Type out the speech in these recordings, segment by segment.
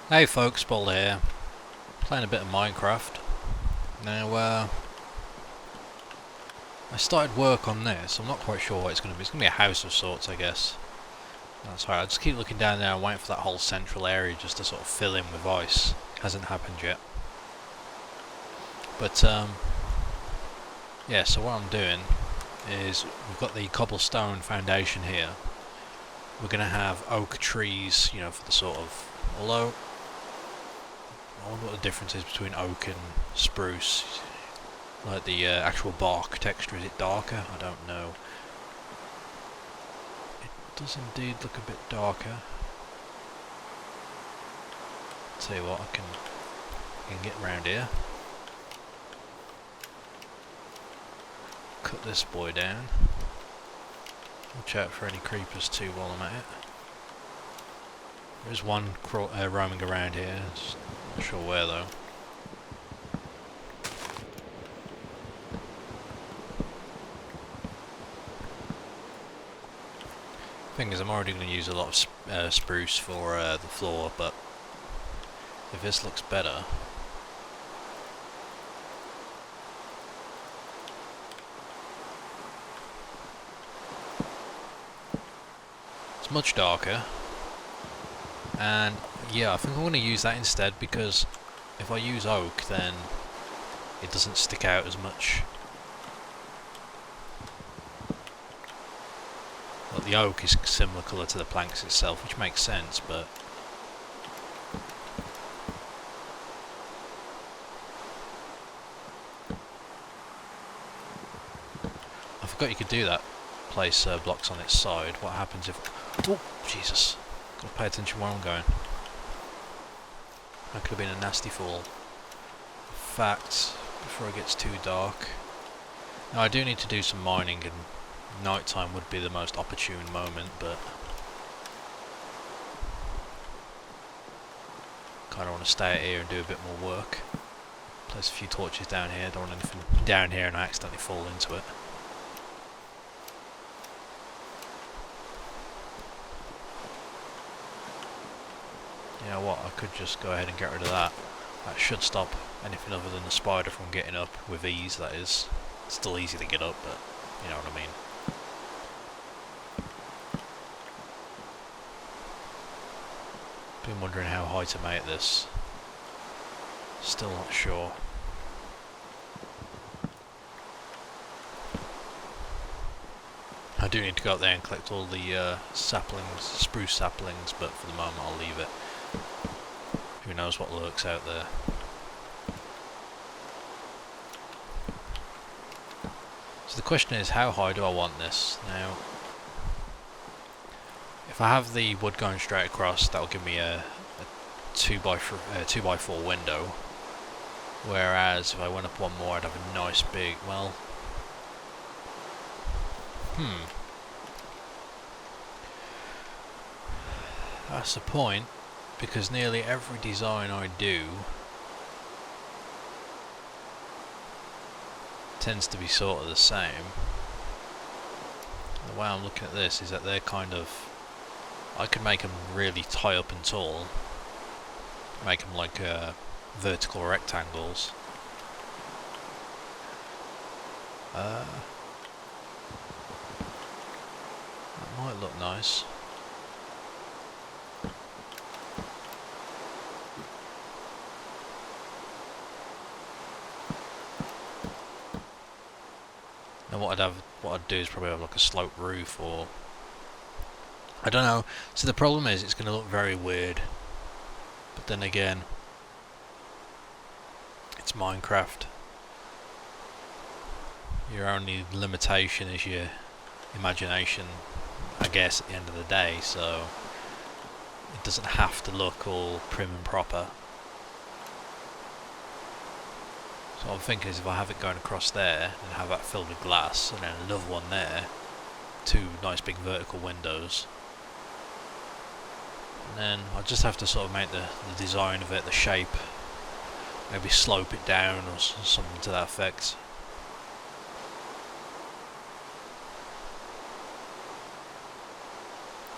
Hey folks, Pauleh here, playing a bit of Minecraft. Now, I started work on this. I'm not quite sure what it's going to be. It's going to be a house of sorts, I guess. That's right, I just keep looking down there and waiting for that whole central area just to sort of fill in with ice. Hasn't happened yet. But, yeah, so what I'm doing is we've got the cobblestone foundation here. We're going to have oak trees, you know, for the sort of... Although, I wonder what the difference is between oak and spruce. Like the actual bark texture, is it darker? I don't know. It does indeed look a bit darker. Tell you what, I can get round here. Cut this boy down. Watch out for any creepers too while I'm at it. There's one roaming around here. Just not sure where though. Thing is, I'm already going to use a lot of spruce for the floor, but if this looks better, it's much darker, and yeah, I think I'm going to use that instead, because if I use oak, then it doesn't stick out as much. Well, the oak is similar colour to the planks itself, which makes sense, but I forgot you could do that. Place blocks on its side. What happens if... Oh, Jesus. Gotta pay attention where I'm going. That could have been a nasty fall. In fact, before it gets too dark... Now, I do need to do some mining, and night time would be the most opportune moment, but... Kinda want to stay out here and do a bit more work. Place a few torches down here. Don't want anything down here and I accidentally fall into it. You know what, I could just go ahead and get rid of that. That should stop anything other than the spider from getting up with ease, that is. It's still easy to get up, but you know what I mean. Been wondering how high to make this. Still not sure. I do need to go up there and collect all the saplings, spruce saplings, but for the moment I'll leave it. Who knows what lurks out there. So the question is, how high do I want this? Now, if I have the wood going straight across, that'll give me a 2x4 window. Whereas if I went up one more, I'd have a nice big, well... That's the point, because nearly every design I do tends to be sort of the same. The way I'm looking at this is that they're kind of... I could make them really high up and tall. Make them like vertical rectangles. That might look nice. And what I'd do is probably have like a sloped roof, or I don't know. So the problem is, it's going to look very weird. But then again, it's Minecraft. Your only limitation is your imagination, I guess, at the end of the day. So it doesn't have to look all prim and proper. So what I'm thinking is, if I have it going across there and have that filled with glass, and then another one there, two nice big vertical windows, and then I just have to sort of make the design of it, the shape, maybe slope it down or something to that effect.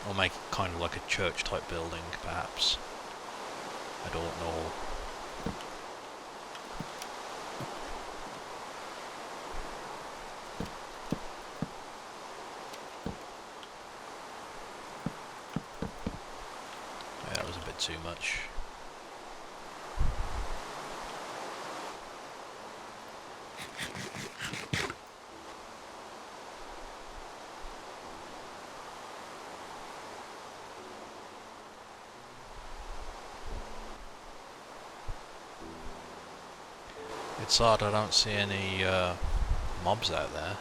Or make it kind of like a church type building, perhaps. I don't know. Yeah, that was a bit too much. It's odd, I don't see any mobs out there.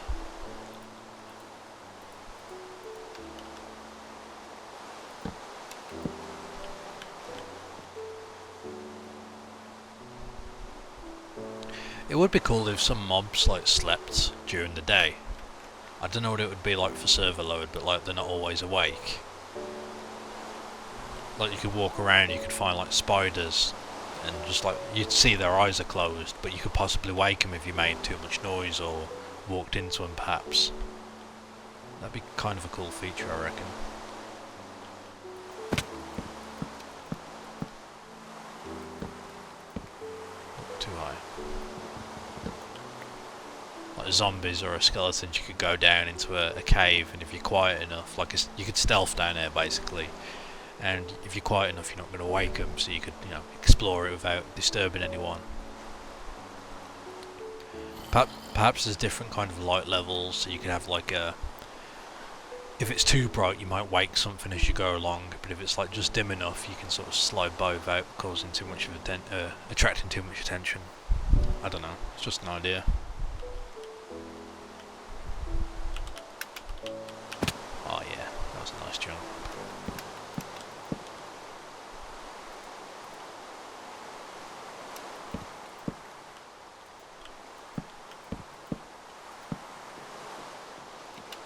It would be cool if some mobs like slept during the day. I don't know what it would be like for server load, but like they're not always awake. Like you could walk around, you could find like spiders, and just like you'd see their eyes are closed, but you could possibly wake them if you made too much noise or walked into them perhaps. That'd be kind of a cool feature, I reckon. Too high. Like zombies or a skeleton, you could go down into a cave, and if you're quiet enough, like you could stealth down there basically. And if you're quiet enough, you're not going to wake them, so you could, you know, explore it without disturbing anyone. Perhaps there's different kind of light levels, so you could have like a... If it's too bright, you might wake something as you go along, but if it's like just dim enough, you can sort of slide by without causing too much of attracting too much attention. I don't know, it's just an idea. Oh yeah, that was a nice jump.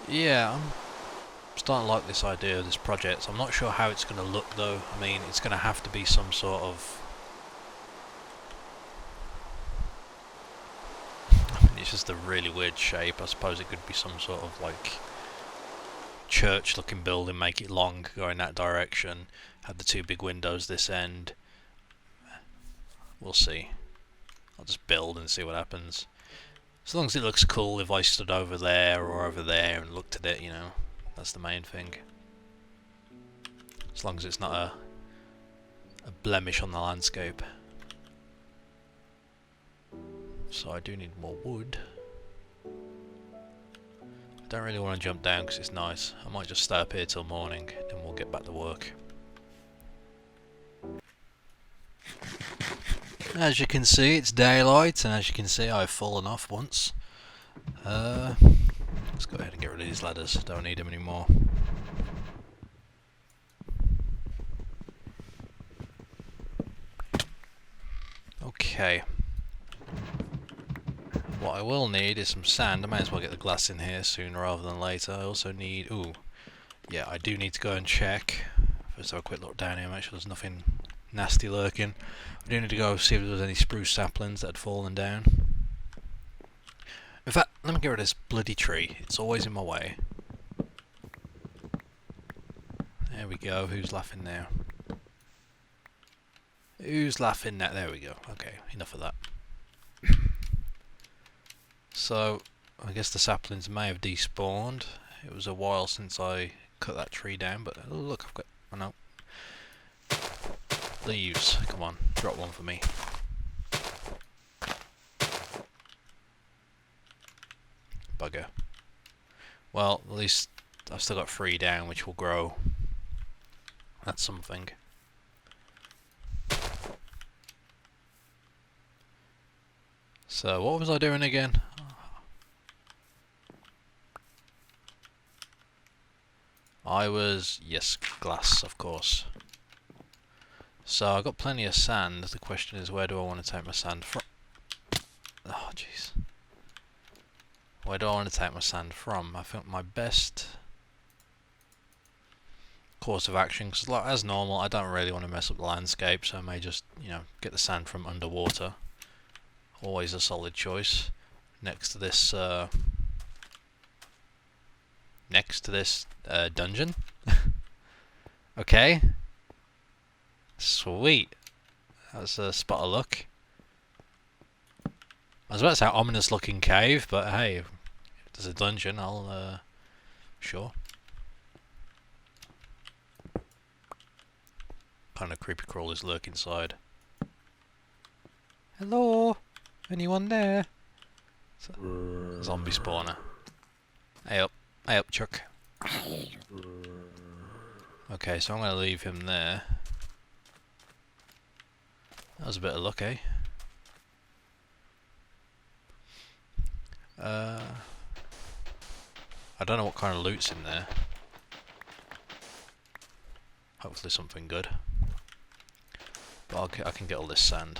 Yeah, I'm starting to like this idea of this project. I'm not sure how it's going to look though. I mean, it's going to have to be some sort of... I mean, it's just a really weird shape. I suppose it could be some sort of like church looking building, make it long, go in that direction, have the two big windows this end. We'll see. I'll just build and see what happens. As long as it looks cool if I stood over there or over there and looked at it, you know. That's the main thing. As long as it's not a blemish on the landscape. So I do need more wood. I don't really want to jump down because it's nice. I might just stay up here till morning, then we'll get back to work. As you can see, it's daylight, and as you can see, I've fallen off once. Let's go ahead and get rid of these ladders. Don't need them anymore. Okay. What I will need is some sand. I may as well get the glass in here sooner rather than later. I also need... Ooh. Yeah, I do need to go and check. First have a quick look down here, make sure there's nothing nasty lurking. I do need to go see if there's any spruce saplings that had fallen down. In fact, let me get rid of this bloody tree. It's always in my way. There we go. Who's laughing now? Who's laughing now? There we go. Okay, enough of that. So, I guess the saplings may have despawned. It was a while since I cut that tree down, but oh, look, I've got... Oh no. Leaves. Come on, drop one for me. Bugger. Well, at least I've still got 3 down, which will grow. That's something. So, what was I doing again? I was... yes, glass, of course. So, I've got plenty of sand. The question is, where do I want to take my sand from? Oh, jeez. Where do I want to take my sand from? I think my best course of action, because like, as normal, I don't really want to mess up the landscape, so I may just, you know, get the sand from underwater. Always a solid choice. Next to this dungeon. Okay. Sweet. That's a spot of luck. I was about to say ominous looking cave, but hey, if there's a dungeon, I'll, sure. Kind of creepy crawlers lurk inside. Hello? Anyone there? Zombie spawner. Hey up, Chuck. Okay, so I'm going to leave him there. That was a bit of luck, eh? I don't know what kind of loot's in there. Hopefully something good. But I can get all this sand.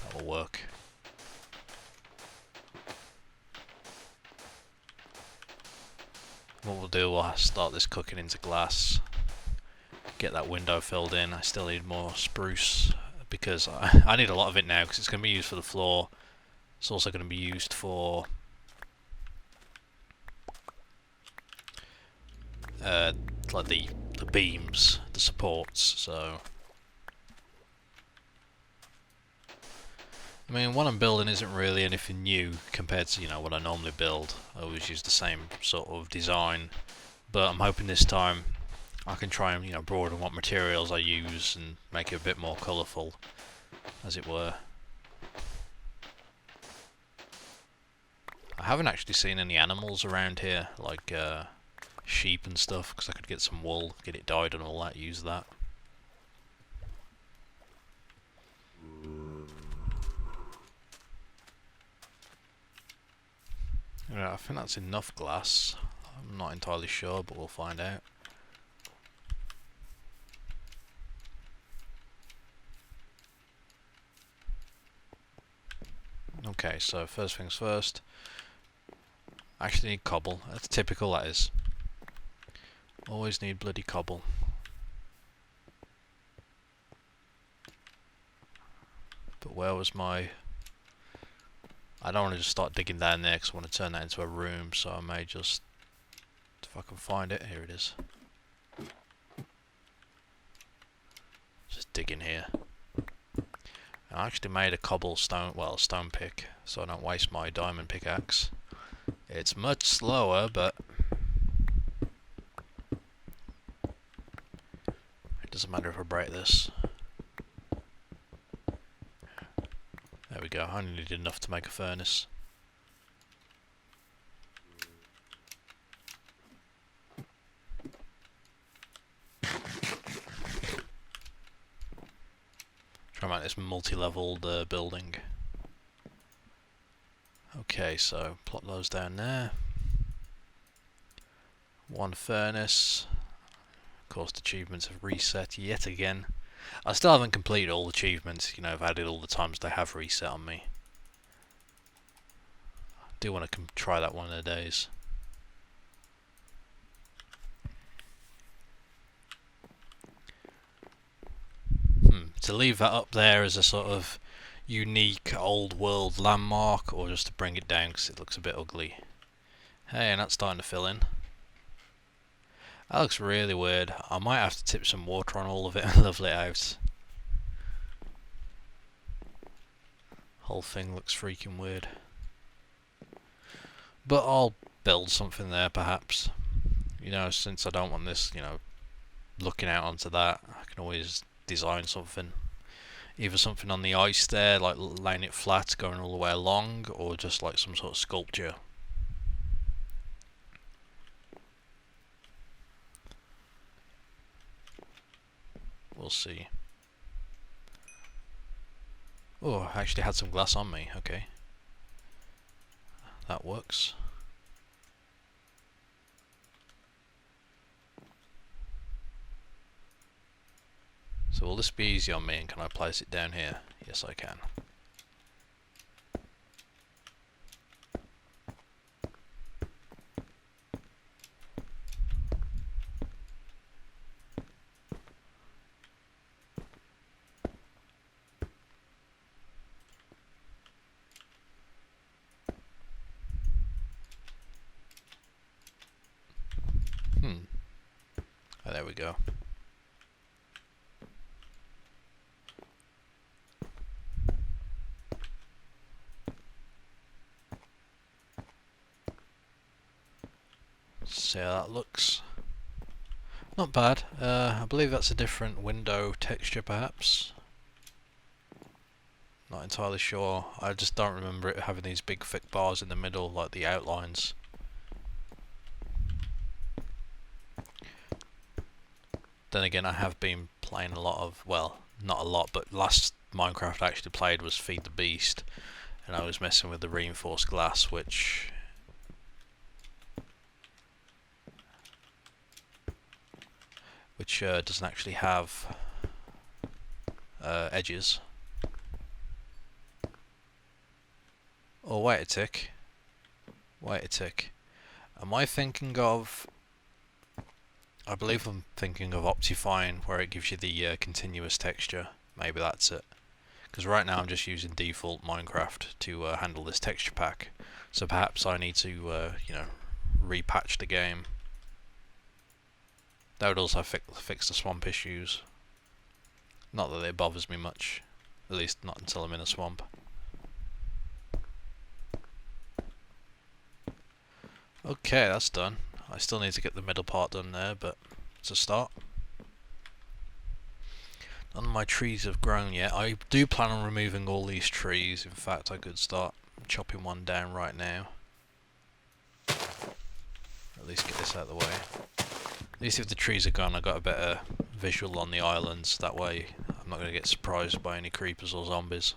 That'll work. What we'll do, we'll start this cooking into glass. Get that window filled in. I still need more spruce because I need a lot of it now because it's going to be used for the floor. It's also going to be used for like the beams, the supports. So I mean, what I'm building isn't really anything new compared to, you know, what I normally build. I always use the same sort of design, but I'm hoping this time I can try and, you know, broaden what materials I use and make it a bit more colourful, as it were. I haven't actually seen any animals around here, like sheep and stuff, because I could get some wool, get it dyed and all that, use that. Yeah, I think that's enough glass. I'm not entirely sure, but we'll find out. Okay, so first things first. I actually need cobble. That's typical, that is. Always need bloody cobble. But where was my... I don't want to just start digging down there because I want to turn that into a room, so I may just... If I can find it, here it is. Just dig in here. I actually made a cobblestone, well, a stone pick, so I don't waste my diamond pickaxe. It's much slower, but it doesn't matter if I break this. There we go, I only needed enough to make a furnace. Try and make this multi-leveled building. Okay, so plot those down there. One furnace. Of course, the achievements have reset yet again. I still haven't completed all the achievements, you know, I've added all the times they have reset on me. I do want to try that one of the days. To leave that up there as a sort of unique old world landmark, or just to bring it down because it looks a bit ugly. Hey, and that's starting to fill in. That looks really weird. I might have to tip some water on all of it and level it out. Whole thing looks freaking weird. But I'll build something there perhaps. You know, since I don't want this, you know, looking out onto that, I can always design something. Either something on the ice there, like laying it flat, going all the way along, or just like some sort of sculpture. We'll see. Oh, I actually had some glass on me, okay. That works. So will this be easy on me, and can I place it down here? Yes, I can. Oh, there we go. See how that looks. Not bad. I believe that's a different window texture, perhaps. Not entirely sure. I just don't remember it having these big thick bars in the middle, like the outlines. Then again, I have been playing a lot of, well, not a lot, but last Minecraft I actually played was Feed the Beast, and I was messing with the reinforced glass, which doesn't actually have edges. Oh, wait a tick. Wait a tick. Am I thinking of... I believe I'm thinking of Optifine, where it gives you the continuous texture. Maybe that's it. Because right now I'm just using default Minecraft to handle this texture pack. So perhaps I need to, you know, repatch the game. That would also fix the swamp issues. Not that it bothers me much. At least not until I'm in a swamp. Okay, that's done. I still need to get the middle part done there, but it's a start. None of my trees have grown yet. I do plan on removing all these trees. In fact, I could start chopping one down right now. At least get this out of the way. At least if the trees are gone, I've got a better visual on the islands. That way, I'm not going to get surprised by any creepers or zombies.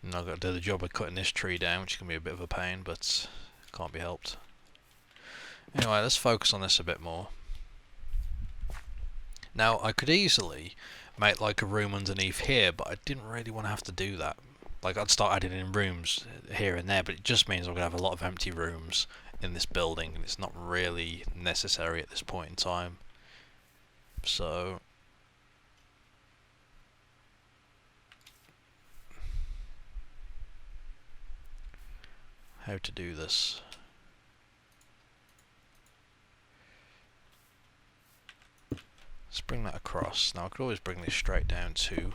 And I've got to do the job of cutting this tree down, which can be a bit of a pain, but can't be helped. Anyway, let's focus on this a bit more. Now, I could easily make like a room underneath here, but I didn't really want to have to do that. Like, I'd start adding in rooms here and there, but it just means I'm going to have a lot of empty rooms in this building, and it's not really necessary at this point in time. So... how to do this? Let's bring that across. Now I could always bring this straight down too.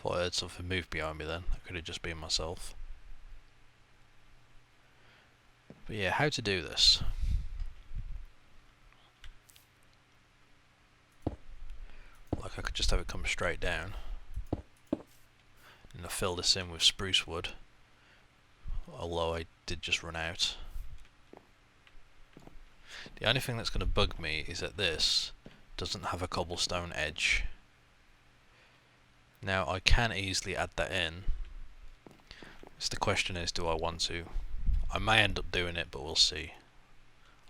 Thought I heard something move behind me then. That could have just been myself. But yeah, how to do this? Like I could just have it come straight down. And I fill this in with spruce wood. Although I did just run out. The only thing that's going to bug me is that this doesn't have a cobblestone edge. Now I can easily add that in. So the question is, do I want to? I may end up doing it, but we'll see.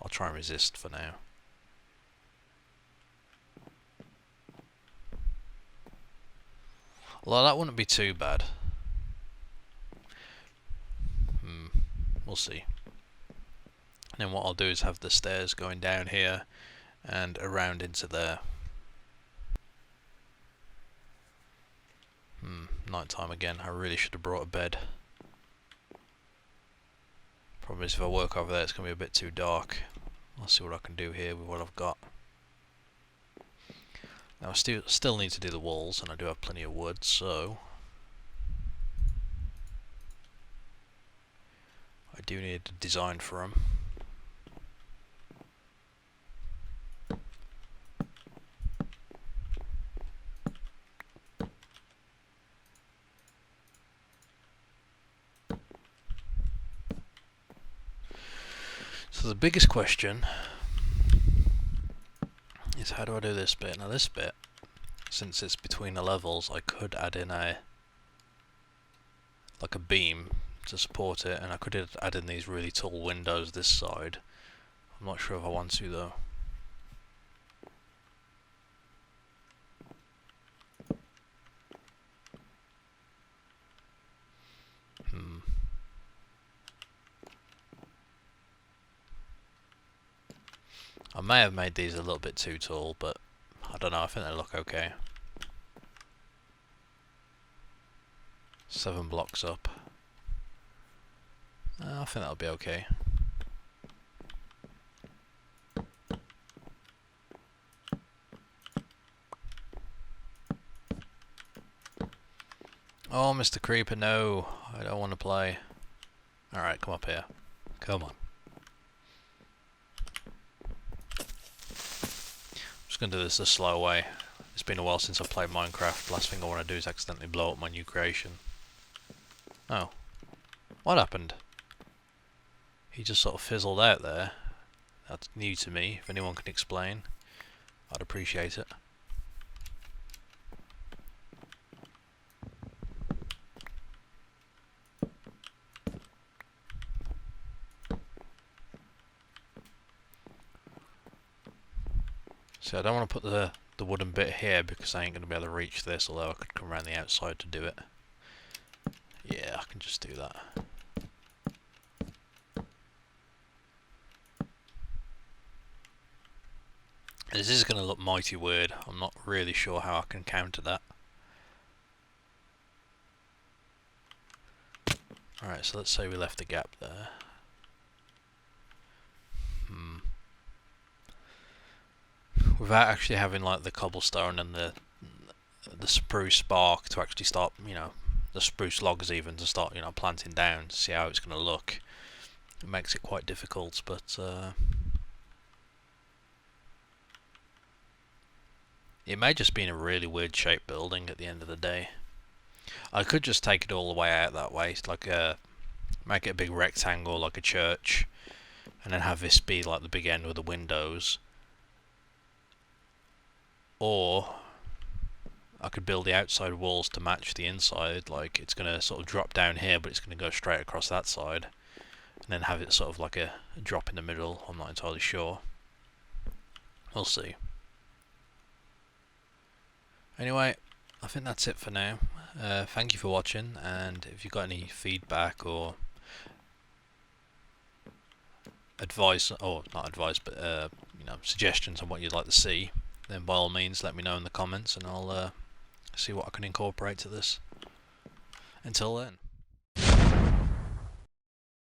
I'll try and resist for now. Although that wouldn't be too bad. We'll see. And then what I'll do is have the stairs going down here and around into there. Night time again. I really should have brought a bed. Problem is if I work over there it's going to be a bit too dark. I'll see what I can do here with what I've got. Now I still need to do the walls, and I do have plenty of wood, so I do need a design for them. So the biggest question is, how do I do this bit? Now this bit, since it's between the levels, I could add in like a beam to support it, and I could add in these really tall windows this side. I'm not sure if I want to though. I may have made these a little bit too tall, but I don't know, I think they look okay. 7 blocks up. I think that'll be okay. Oh, Mr. Creeper, no. I don't want to play. Alright, come up here. Come on. I'm just going to do this the slow way. It's been a while since I've played Minecraft. Last thing I want to do is accidentally blow up my new creation. Oh. What happened? He just sort of fizzled out there. That's new to me. If anyone can explain, I'd appreciate it. So I don't want to put the wooden bit here because I ain't going to be able to reach this, although I could come around the outside to do it. Yeah, I can just do that. This is going to look mighty weird. I'm not really sure how I can counter that. Alright, so let's say we left a gap there. Without actually having like the cobblestone and the spruce bark to actually start, you know, the spruce logs even to start, you know, planting down to see how it's going to look. It makes it quite difficult, but it may just be in a really weird shaped building at the end of the day. I could just take it all the way out that way, like make it a big rectangle like a church, and then have this be like the big end with the windows. Or I could build the outside walls to match the inside, like it's going to sort of drop down here but it's going to go straight across that side, and then have it sort of like a drop in the middle. I'm not entirely sure. We'll see. Anyway, I think that's it for now. Thank you for watching, and if you've got any feedback or advice, or not advice, but you know, suggestions on what you'd like to see, then by all means let me know in the comments and I'll see what I can incorporate to this. Until then.